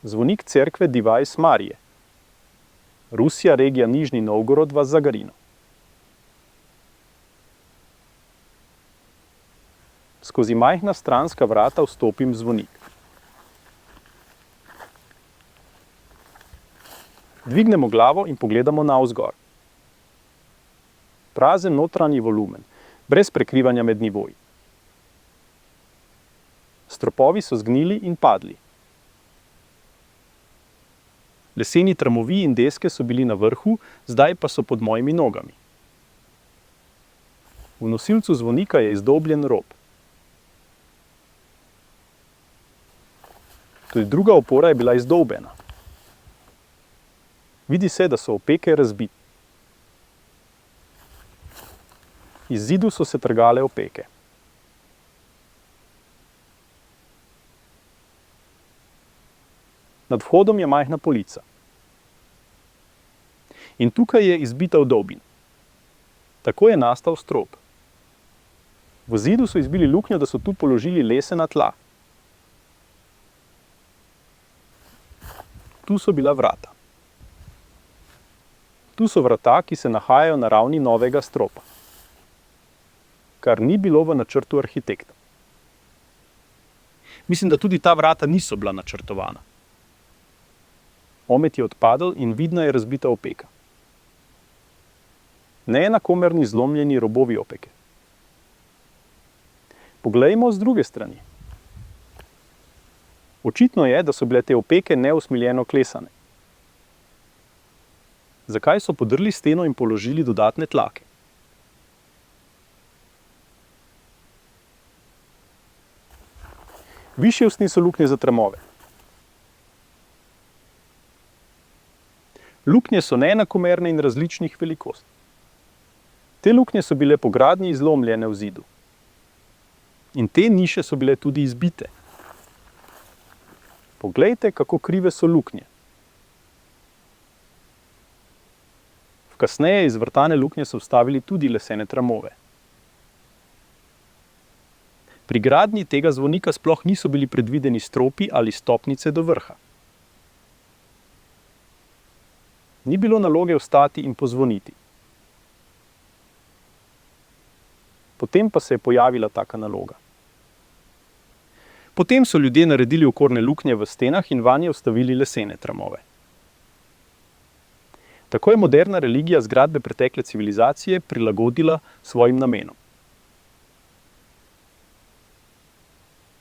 Zvonik cerkve Divajs Marije. Rusija, regija Nižni Novgorod vas Zagarino. Skozi majhna stranska vrata vstopim v zvonik. Dvignemo glavo in pogledamo navzgor. Prazen notranji volumen, brez prekrivanja med nivoji. Stropovi so zgnili in padli. Leseni tramovi in deske so bili na vrhu, zdaj pa so pod mojimi nogami. V nosilcu zvonika je izdobljen rob. Tudi druga opora je bila izdolbena. Vidi se, da so opeke razbite. Iz zidu so se trgale opeke. Nad vhodom je majhna polica. In tukaj je izbita vdolbin. Tako je nastal strop. V zidu so izbili luknjo, da so tu položili lesena tla. Tu so bila vrata. Tu so vrata, ki se nahajajo na ravni novega stropa, kar ni bilo v načrtu arhitekta. Mislim, da tudi ta vrata niso bila načrtovana. Omet je odpadel in vidna je razbita opeka. Neenakomerni zlomljeni robovi opeke. Poglejmo z druge strani. Očitno je, da so bile te opeke neusmiljeno klesane. Zakaj so podrli steno in položili dodatne tlake? Višje usnje so luknje za tramove. Luknje so neenakomerne in različnih velikosti. Te luknje so bile po gradnji izlomljene v zidu. In te niše so bile tudi izbite. Poglejte, kako krive so luknje. V kasneje izvrtane luknje so vstavili tudi lesene tramove. Pri gradnji tega zvonika sploh niso bili predvideni stropi ali stopnice do vrha. Ni bilo naloge vstati in pozvoniti. Potem pa se je pojavila taka naloga. Potem so ljudje naredili okorne luknje v stenah in vanje vstavili lesene tramove. Tako je moderna religija zgradbe pretekle civilizacije prilagodila svojim namenom.